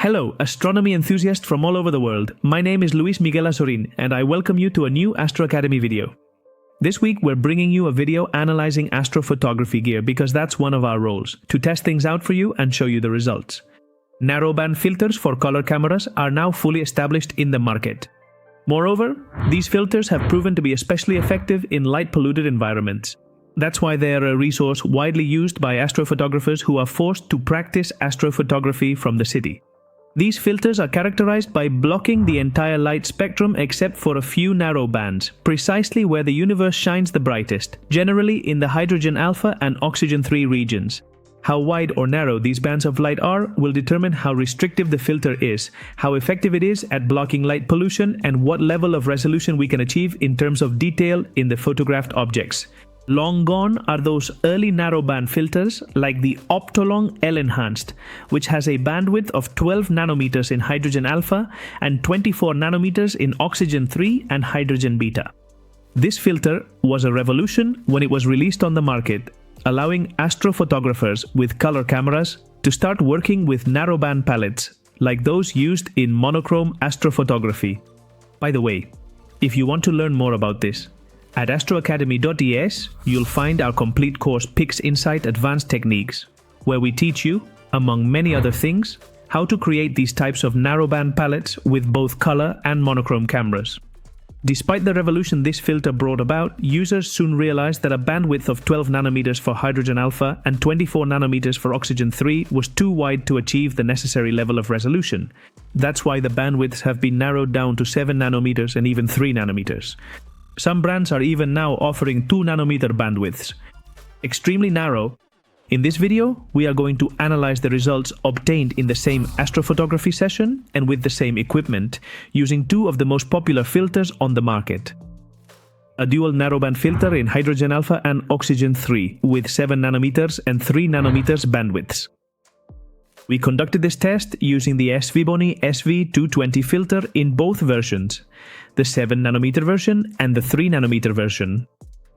Hello, astronomy enthusiasts from all over the world. My name is Luis Miguel Azorin, and I welcome you to a new Astro Academy video. This week, we're bringing you a video analyzing astrophotography gear because that's one of our roles, to test things out for you and show you the results. Narrowband filters for color cameras are now fully established in the market. Moreover, these filters have proven to be especially effective in light-polluted environments. That's why they are a resource widely used by astrophotographers who are forced to practice astrophotography from the city. These filters are characterized by blocking the entire light spectrum except for a few narrow bands, precisely where the universe shines the brightest, generally in the hydrogen alpha and oxygen 3 regions. How wide or narrow these bands of light are will determine how restrictive the filter is, how effective it is at blocking light pollution, and what level of resolution we can achieve in terms of detail in the photographed objects. Long gone are those early narrowband filters like the Optolong L-Enhanced, which has a bandwidth of 12 nanometers in hydrogen alpha and 24 nanometers in oxygen 3 and hydrogen beta. This filter was a revolution when it was released on the market, allowing astrophotographers with color cameras to start working with narrowband palettes like those used in monochrome astrophotography. By the way, if you want to learn more about this, at astroacademy.es, you'll find our complete course PixInsight Advanced Techniques, where we teach you, among many other things, how to create these types of narrowband palettes with both color and monochrome cameras. Despite the revolution this filter brought about, users soon realized that a bandwidth of 12 nanometers for hydrogen alpha and 24 nanometers for oxygen 3 was too wide to achieve the necessary level of resolution. That's why the bandwidths have been narrowed down to 7 nanometers and even 3 nanometers. Some brands are even now offering 2 nanometer bandwidths. Extremely narrow. In this video, we are going to analyze the results obtained in the same astrophotography session and with the same equipment, using two of the most popular filters on the market. A dual narrowband filter in hydrogen alpha and oxygen 3 with 7 nanometers and 3 nanometers bandwidths. We conducted this test using the SVBONY SV220 filter in both versions, the 7 nanometer version and the 3 nanometer version.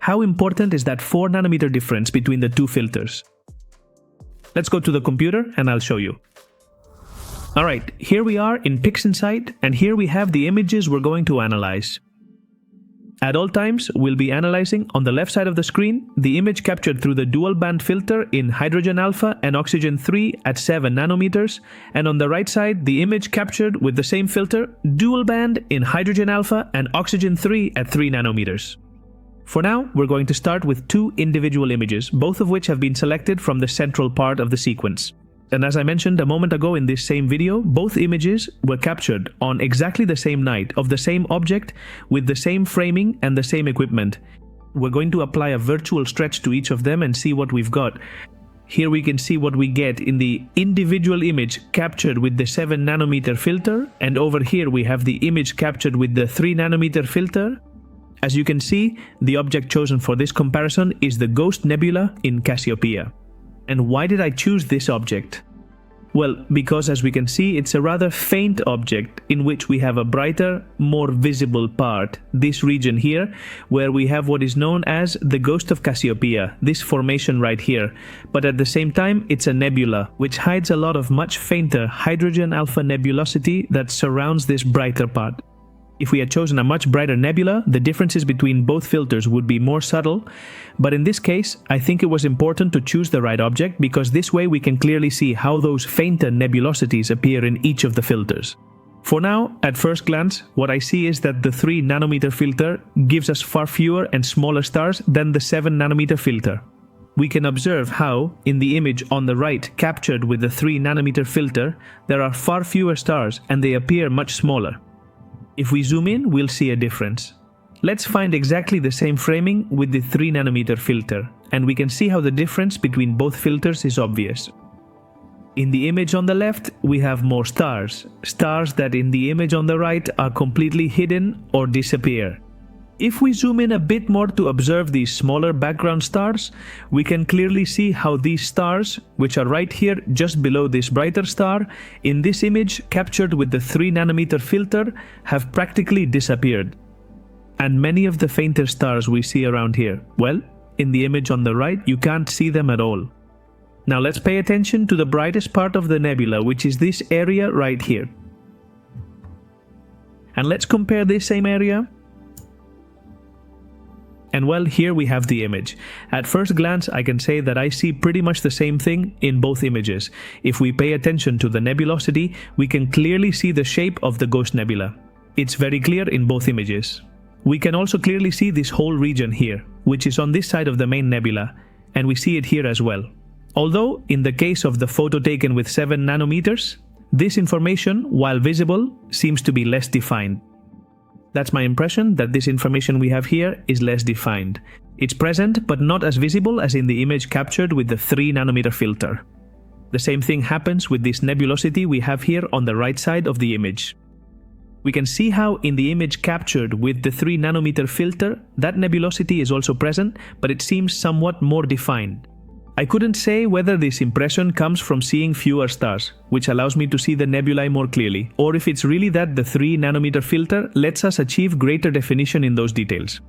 How important is that 4 nanometer difference between the two filters? Let's go to the computer and I'll show you. Alright, here we are in PixInsight, and here we have the images we're going to analyze. At all times, we'll be analyzing on the left side of the screen the image captured through the dual band filter in hydrogen alpha and oxygen 3 at 7 nanometers, and on the right side the image captured with the same filter dual band in hydrogen alpha and oxygen 3 at 3 nanometers. For now, we're going to start with two individual images, both of which have been selected from the central part of the sequence. And as I mentioned a moment ago in this same video, both images were captured on exactly the same night of the same object with the same framing and the same equipment. We're going to apply a virtual stretch to each of them and see what we've got. Here we can see what we get in the individual image captured with the 7 nanometer filter, and over here we have the image captured with the 3 nanometer filter. As you can see, the object chosen for this comparison is the Ghost Nebula in Cassiopeia. And why did I choose this object? Well, because as we can see, it's a rather faint object in which we have a brighter, more visible part, this region here, where we have what is known as the Ghost of Cassiopeia, this formation right here. But at the same time, it's a nebula, which hides a lot of much fainter hydrogen alpha nebulosity that surrounds this brighter part. If we had chosen a much brighter nebula, the differences between both filters would be more subtle, but in this case, I think it was important to choose the right object because this way we can clearly see how those fainter nebulosities appear in each of the filters. For now, at first glance, what I see is that the 3 nanometer filter gives us far fewer and smaller stars than the 7 nanometer filter. We can observe how, in the image on the right captured with the 3 nanometer filter, there are far fewer stars and they appear much smaller. If we zoom in, we'll see a difference. Let's find exactly the same framing with the 3 nanometer filter, and we can see how the difference between both filters is obvious. In the image on the left, we have more stars that in the image on the right are completely hidden or disappear. If we zoom in a bit more to observe these smaller background stars, we can clearly see how these stars, which are right here just below this brighter star, in this image captured with the 3 nanometer filter, have practically disappeared. And many of the fainter stars we see around here, well, in the image on the right, you can't see them at all. Now let's pay attention to the brightest part of the nebula, which is this area right here. And let's compare this same area. And well, here we have the image. At first glance, I can say that I see pretty much the same thing in both images. If we pay attention to the nebulosity, we can clearly see the shape of the ghost nebula. It's very clear in both images. We can also clearly see this whole region here, which is on this side of the main nebula, and we see it here as well. Although, in the case of the photo taken with 7 nanometers, this information, while visible, seems to be less defined. That's my impression, that this information we have here is less defined. It's present, but not as visible as in the image captured with the 3 nanometer filter. The same thing happens with this nebulosity we have here on the right side of the image. We can see how in the image captured with the 3 nanometer filter, that nebulosity is also present, but it seems somewhat more defined. I couldn't say whether this impression comes from seeing fewer stars, which allows me to see the nebulae more clearly, or if it's really that the 3 nanometer filter lets us achieve greater definition in those details.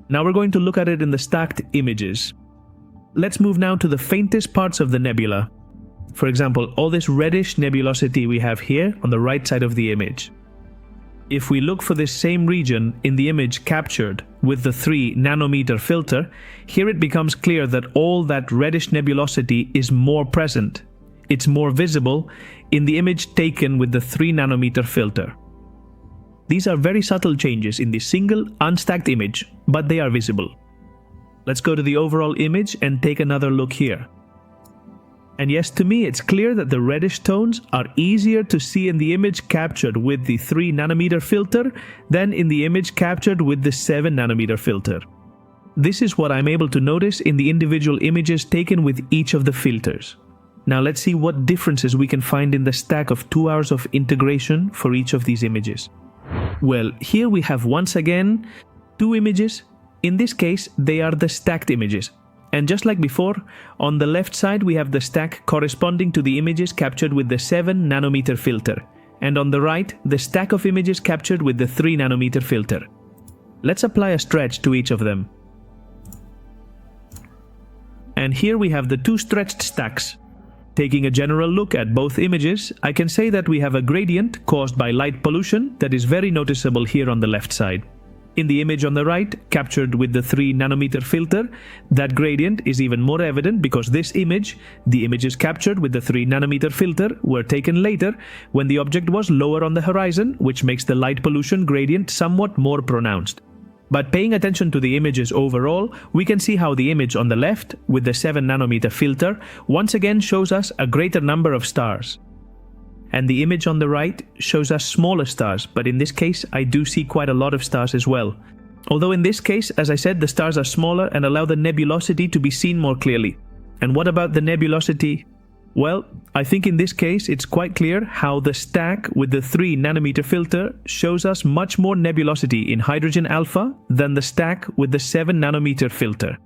Now we're going to look at it in the stacked images. Let's move now to the faintest parts of the nebula. For example, all this reddish nebulosity we have here on the right side of the image. If we look for this same region in the image captured with the 3 nanometer filter, here it becomes clear that all that reddish nebulosity is more present. It's more visible in the image taken with the 3 nanometer filter. These are very subtle changes in the single unstacked image, but they are visible. Let's go to the overall image and take another look here. And yes, to me it's clear that the reddish tones are easier to see in the image captured with the 3 nanometer filter than in the image captured with the 7 nanometer filter. This is what I'm able to notice in the individual images taken with each of the filters. Now let's see what differences we can find in the stack of 2 hours of integration for each of these images. Well, here we have once again 2 images. In this case, they are the stacked images. And just like before, on the left side we have the stack corresponding to the images captured with the 7 nanometer filter, and on the right, the stack of images captured with the 3 nanometer filter. Let's apply a stretch to each of them. And here we have the 2 stretched stacks. Taking a general look at both images, I can say that we have a gradient caused by light pollution that is very noticeable here on the left side. In the image on the right, captured with the 3 nanometer filter, that gradient is even more evident because this image, the images captured with the 3 nanometer filter, were taken later when the object was lower on the horizon, which makes the light pollution gradient somewhat more pronounced. But paying attention to the images overall, we can see how the image on the left, with the 7 nanometer filter, once again shows us a greater number of stars. And the image on the right shows us smaller stars, but in this case I do see quite a lot of stars as well. Although in this case, as I said, the stars are smaller and allow the nebulosity to be seen more clearly. And what about the nebulosity? Well, I think in this case it's quite clear how the stack with the 3 nanometer filter shows us much more nebulosity in hydrogen alpha than the stack with the 7 nanometer filter.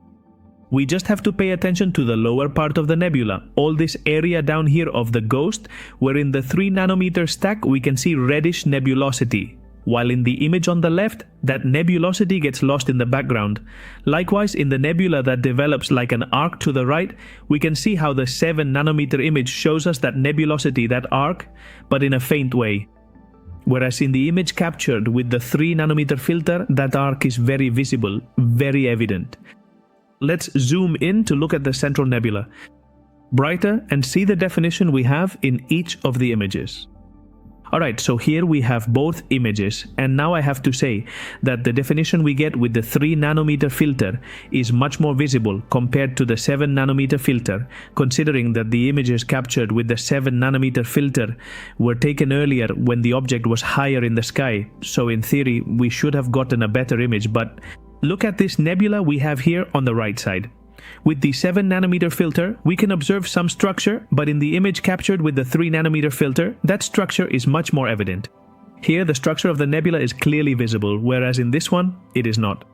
We just have to pay attention to the lower part of the nebula, all this area down here of the ghost, where in the 3 nanometer stack we can see reddish nebulosity, while in the image on the left, that nebulosity gets lost in the background. Likewise, in the nebula that develops like an arc to the right, we can see how the 7 nanometer image shows us that nebulosity, that arc, but in a faint way. Whereas in the image captured with the 3 nanometer filter, that arc is very visible, very evident. Let's zoom in to look at the central nebula, brighter, and see the definition we have in each of the images. Alright, so here we have both images, and now I have to say that the definition we get with the 3 nanometer filter is much more visible compared to the 7 nanometer filter, considering that the images captured with the 7 nanometer filter were taken earlier when the object was higher in the sky, so in theory we should have gotten a better image, but look at this nebula we have here on the right side. With the 7 nanometer filter, we can observe some structure, but in the image captured with the 3 nanometer filter, that structure is much more evident. Here, the structure of the nebula is clearly visible, whereas in this one, it is not.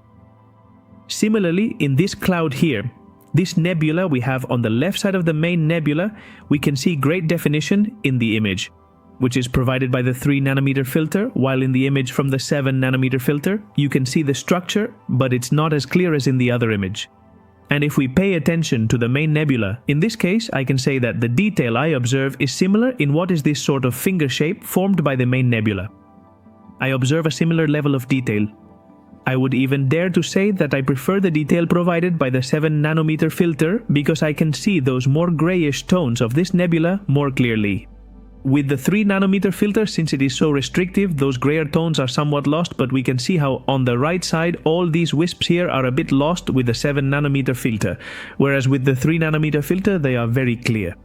Similarly, in this cloud here, this nebula we have on the left side of the main nebula, we can see great definition in the image, which is provided by the 3 nanometer filter, while in the image from the 7 nanometer filter, you can see the structure, but it's not as clear as in the other image. And if we pay attention to the main nebula, in this case I can say that the detail I observe is similar in what is this sort of finger shape formed by the main nebula. I observe a similar level of detail. I would even dare to say that I prefer the detail provided by the 7 nanometer filter because I can see those more grayish tones of this nebula more clearly. With the 3 nanometer filter, since it is so restrictive, those grayer tones are somewhat lost, but we can see how on the right side all these wisps here are a bit lost with the 7 nanometer filter, whereas with the 3 nanometer filter they are very clear.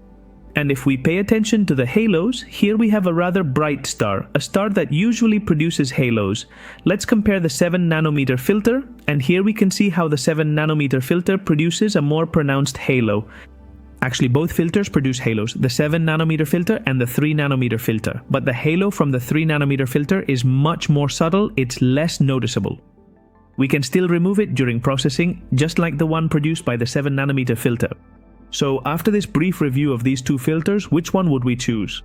And if we pay attention to the halos, here we have a rather bright star, a star that usually produces halos. Let's compare the 7 nanometer filter, and here we can see how the 7 nanometer filter produces a more pronounced halo. Actually, both filters produce halos, the 7 nanometer filter and the 3 nanometer filter. But the halo from the 3 nanometer filter is much more subtle, it's less noticeable. We can still remove it during processing, just like the one produced by the 7 nanometer filter. So after this brief review of these two filters, which one would we choose?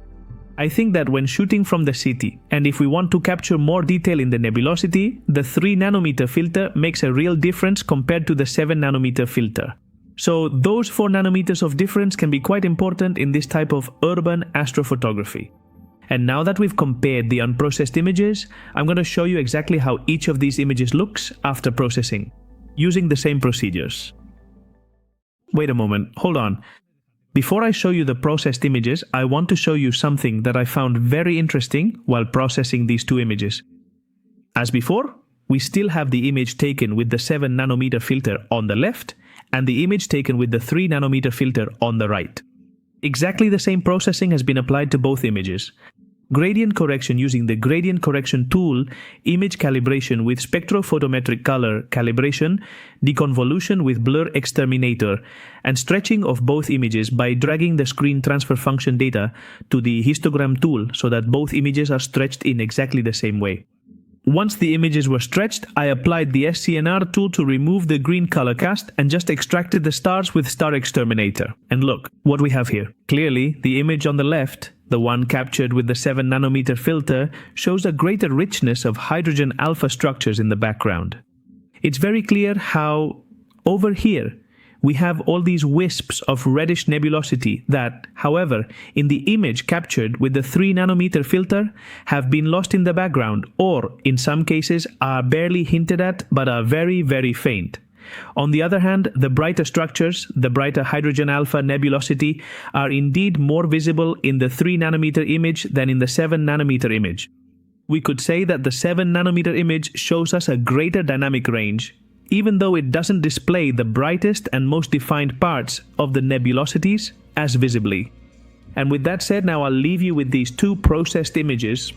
I think that when shooting from the city, and if we want to capture more detail in the nebulosity, the 3 nanometer filter makes a real difference compared to the 7 nanometer filter. So those 4 nanometers of difference can be quite important in this type of urban astrophotography. And now that we've compared the unprocessed images, I'm going to show you exactly how each of these images looks after processing, using the same procedures. Wait a moment, hold on. Before I show you the processed images, I want to show you something that I found very interesting while processing these two images. As before, we still have the image taken with the 7 nanometer filter on the left and the image taken with the 3 nanometer filter on the right. Exactly the same processing has been applied to both images. Gradient correction using the gradient correction tool, image calibration with spectrophotometric color calibration, deconvolution with blur exterminator, and stretching of both images by dragging the screen transfer function data to the histogram tool so that both images are stretched in exactly the same way. Once the images were stretched, I applied the SCNR tool to remove the green color cast and just extracted the stars with star exterminator. And look what we have here. Clearly, the image on the left, the one captured with the 7 nanometer filter, shows a greater richness of hydrogen alpha structures in the background. It's very clear how over here we have all these wisps of reddish nebulosity that, however, in the image captured with the 3 nanometer filter have been lost in the background or, in some cases, are barely hinted at but are very, very faint. On the other hand, the brighter structures, the brighter hydrogen alpha nebulosity, are indeed more visible in the 3 nanometer image than in the 7 nanometer image. We could say that the 7 nanometer image shows us a greater dynamic range, even though it doesn't display the brightest and most defined parts of the nebulosities as visibly. And with that said, now I'll leave you with these two processed images.